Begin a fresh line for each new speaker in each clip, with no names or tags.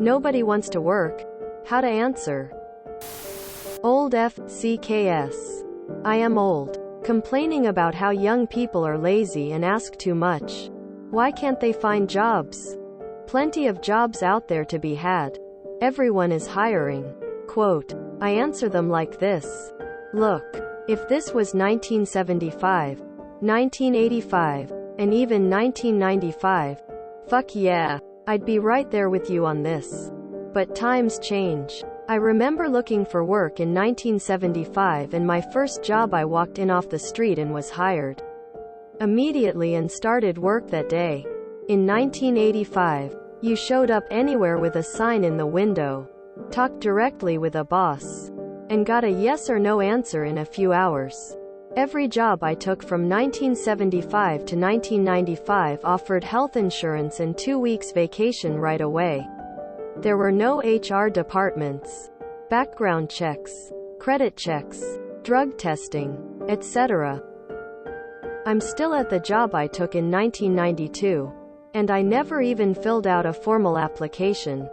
Nobody wants to work. How to answer? Old FCKS. I am old. Complaining about how young people are lazy and ask too much. Why can't they find jobs? Plenty of jobs out there to be had. Everyone is hiring. Quote. I answer them like this. Look, if this was 1975, 1985, and even 1995, fuck yeah, I'd be right there with you on this. But times change. I remember looking for work in 1975, and my first job I walked in off the street and was hired immediately and started work that day. In 1985, you showed up anywhere with a sign in the window, talked directly with a boss, and got a yes or no answer in a few hours. Every job I took from 1975 to 1995 offered health insurance and 2 weeks vacation right away. There were no HR departments, background checks, credit checks, drug testing, etc. I'm still at the job I took in 1992, and I never even filled out a formal application.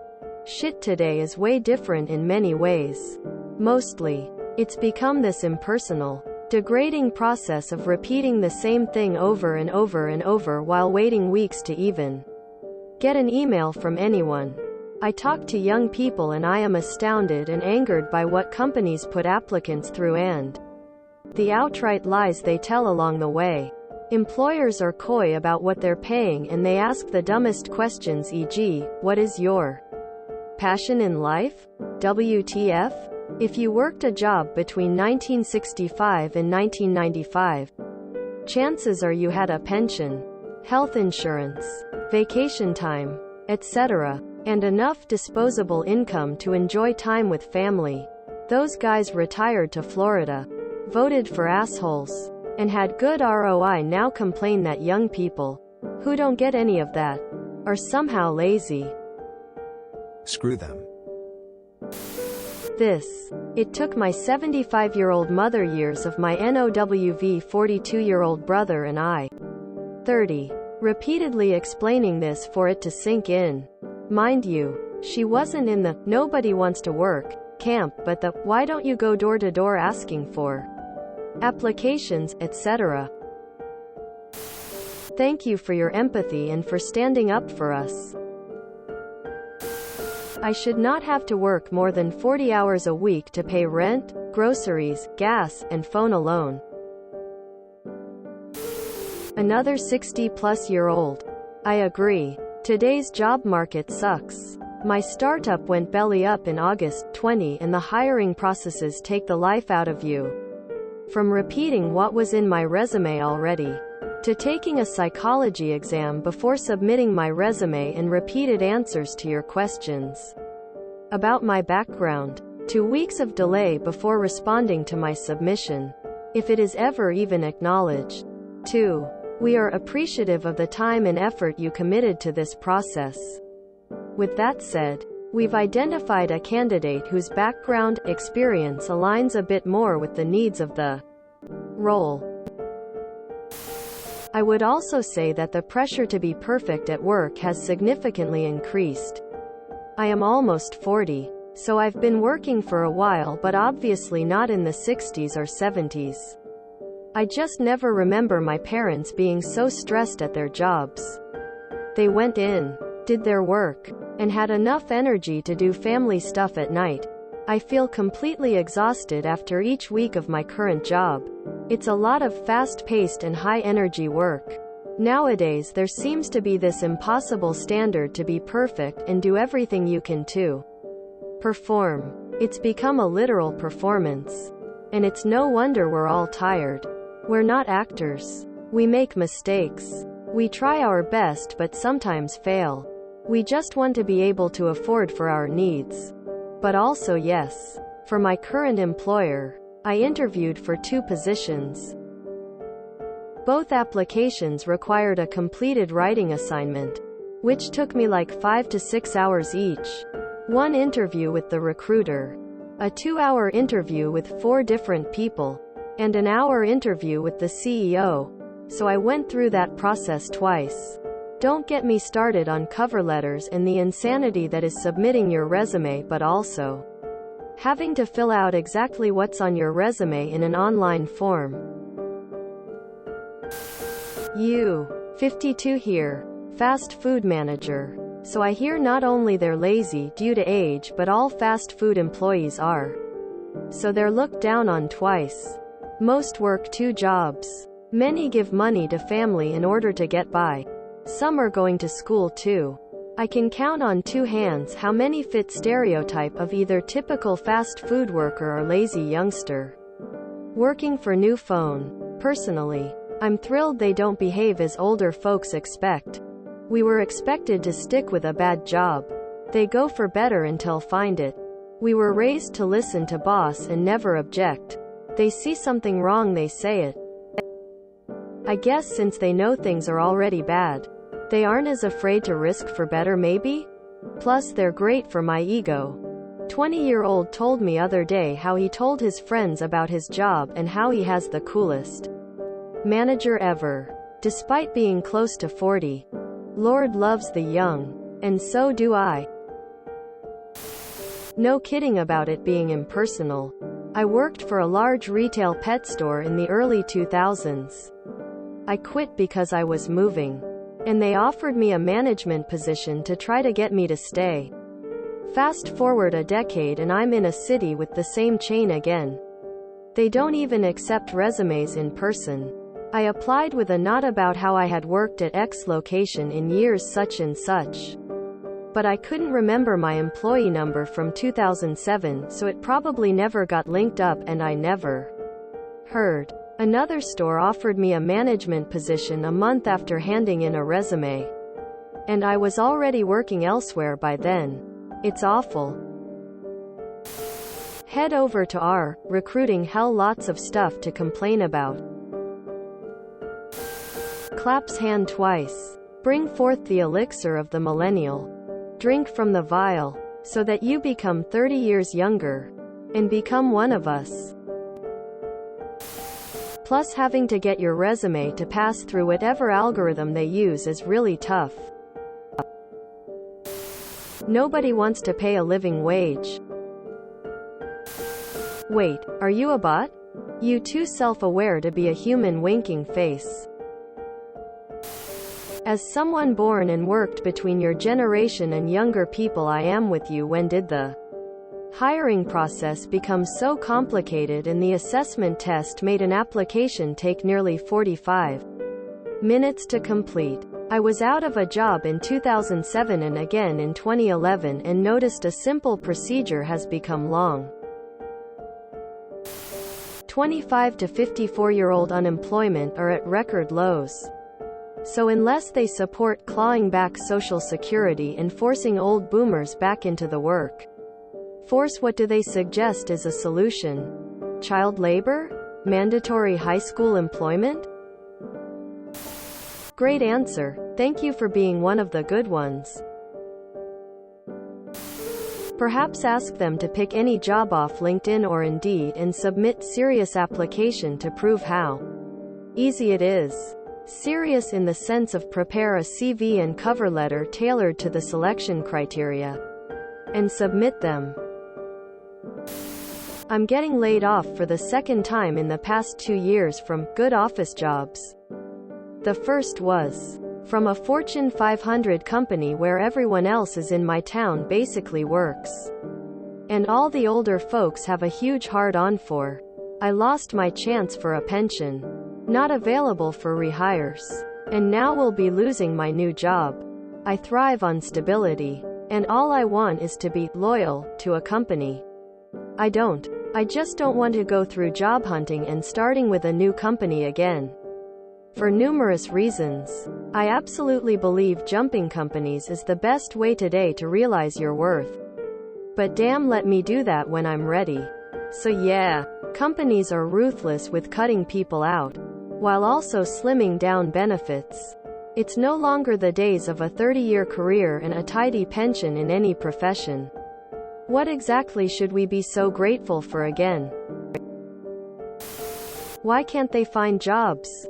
Shit today is way different in many ways. Mostly, it's become this impersonal, degrading process of repeating the same thing over and over and over while waiting weeks to even get an email from anyone. I talk to young people and I am astounded and angered by what companies put applicants through and the outright lies they tell along the way. Employers are coy about what they're paying and they ask the dumbest questions, e.g., what is your passion in life? WTF? If you worked a job between 1965 and 1995, chances are you had a pension, health insurance, vacation time, etc., and enough disposable income to enjoy time with family. Those guys retired to Florida, voted for assholes, and had good ROI now complain that young people, who don't get any of that, are somehow lazy.
Screw them.
It took my 75-year-old mother years of my NOWV 42-year-old brother and I, 30, repeatedly explaining this for it to sink in. Mind you, she wasn't in the "nobody wants to work" camp, but the "why don't you go door to door asking for applications, etc." Thank you for your empathy and for standing up for us. I should not have to work more than 40 hours a week to pay rent, groceries, gas, and phone alone. Another 60-plus-year-old. I agree. Today's job market sucks. My startup went belly up in August 20 and the hiring processes take the life out of you. From repeating what was in my resume already, to taking a psychology exam before submitting my resume and repeated answers to your questions about my background, to weeks of delay before responding to my submission, if it is ever even acknowledged. 2. We are appreciative of the time and effort you committed to this process. With that said, we've identified a candidate whose background, experience aligns a bit more with the needs of the role. I would also say that the pressure to be perfect at work has significantly increased. I am almost 40, so I've been working for a while, but obviously not in the 60s or 70s. I just never remember my parents being so stressed at their jobs. They went in, did their work, and had enough energy to do family stuff at night. I feel completely exhausted after each week of my current job. It's a lot of fast-paced and high-energy work. Nowadays there seems to be this impossible standard to be perfect and do everything you can to perform. It's become a literal performance. And it's no wonder we're all tired. We're not actors. We make mistakes. We try our best but sometimes fail. We just want to be able to afford for our needs. But also yes, for my current employer, I interviewed for 2 positions. Both applications required a completed writing assignment, which took me like 5 to 6 hours each. One interview with the recruiter, a 2-hour interview with 4 different people, and an hour interview with the CEO. So I went through that process twice. Don't get me started on cover letters and the insanity that is submitting your resume, but also having to fill out exactly what's on your resume in an online form. You. 52 here. Fast food manager. So I hear not only they're lazy due to age, but all fast food employees are. So they're looked down on twice. Most work 2 jobs. Many give money to family in order to get by. Some are going to school too. I can count on 2 hands how many fit stereotype of either typical fast food worker or lazy youngster. Working for new phone. Personally, I'm thrilled they don't behave as older folks expect. We were expected to stick with a bad job. They go for better until find it. We were raised to listen to boss and never object. They see something wrong, they say it. I guess since they know things are already bad, they aren't as afraid to risk for better maybe? Plus they're great for my ego. 20-year-old told me other day how he told his friends about his job and how he has the coolest manager ever. Despite being close to 40. Lord loves the young. And so do I. No kidding about it being impersonal. I worked for a large retail pet store in the early 2000s. I quit because I was moving. And they offered me a management position to try to get me to stay. Fast forward a decade and I'm in a city with the same chain again. They don't even accept resumes in person. I applied with a note about how I had worked at X location in years such and such. But I couldn't remember my employee number from 2007, so it probably never got linked up and I never heard. Another store offered me a management position a month after handing in a resume. And I was already working elsewhere by then. It's awful. Head over to our recruiting hell, lots of stuff to complain about. Claps hand twice. Bring forth the elixir of the millennial. Drink from the vial, so that you become 30 years younger. And become one of us. Plus having to get your resume to pass through whatever algorithm they use is really tough. Nobody wants to pay a living wage. Wait, are you a bot? You too self-aware to be a human winking face. As someone born and worked between your generation and younger people, I am with you. When did the hiring process become so complicated and the assessment test made an application take nearly 45 minutes to complete? I was out of a job in 2007 and again in 2011 and noticed a simple procedure has become long. 25 to 54-year-old unemployment are at record lows. So unless they support clawing back Social Security and forcing old boomers back into the work force, what do they suggest is a solution? Child labor? Mandatory high school employment? Great answer. Thank you for being one of the good ones. Perhaps ask them to pick any job off LinkedIn or Indeed and submit serious application to prove how easy it is. Serious in the sense of prepare a CV and cover letter tailored to the selection criteria and submit them. I'm getting laid off for the second time in the past 2 years from good office jobs. The first was from a Fortune 500 company where everyone else is in my town basically works. And all the older folks have a huge hard-on for. I lost my chance for a pension. Not available for rehires. And now will be losing my new job. I thrive on stability. And all I want is to be loyal to a company. I just don't want to go through job hunting and starting with a new company again. For numerous reasons. I absolutely believe jumping companies is the best way today to realize your worth. But damn, let me do that when I'm ready. So yeah, companies are ruthless with cutting people out, while also slimming down benefits. It's no longer the days of a 30-year career and a tidy pension in any profession. What exactly should we be so grateful for again? Why can't they find jobs?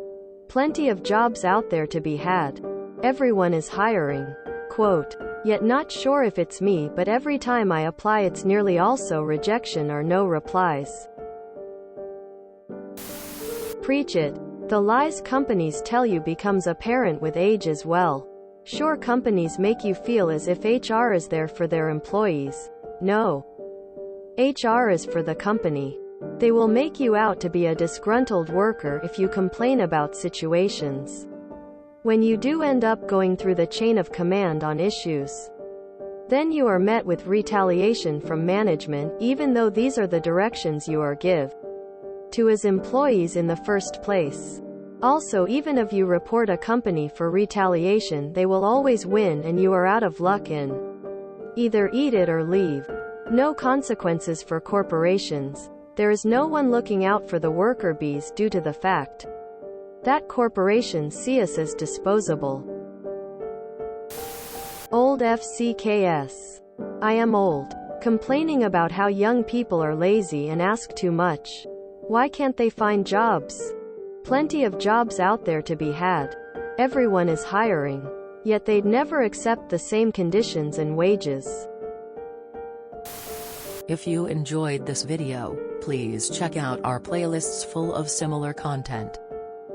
Plenty of jobs out there to be had. Everyone is hiring. Quote, yet not sure if it's me, but every time I apply it's nearly also rejection or no replies. Preach it. The lies companies tell you becomes apparent with age as well. Sure, companies make you feel as if HR is there for their employees. No. HR is for the company. They will make you out to be a disgruntled worker if you complain about situations. When you do end up going through the chain of command on issues, then you are met with retaliation from management, even though these are the directions you are given to as employees in the first place. Also, even if you report a company for retaliation, they will always win and you are out of luck and either eat it or leave. No consequences for corporations. There is no one looking out for the worker bees due to the fact that corporations see us as disposable. Old FCKS. I am old. Complaining about how young people are lazy and ask too much. Why can't they find jobs? Plenty of jobs out there to be had. Everyone is hiring. Yet they'd never accept the same conditions and wages.
If you enjoyed this video, please check out our playlists full of similar content.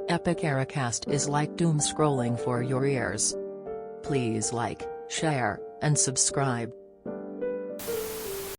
Epic Eracast is like doom scrolling for your ears. Please like, share, and subscribe.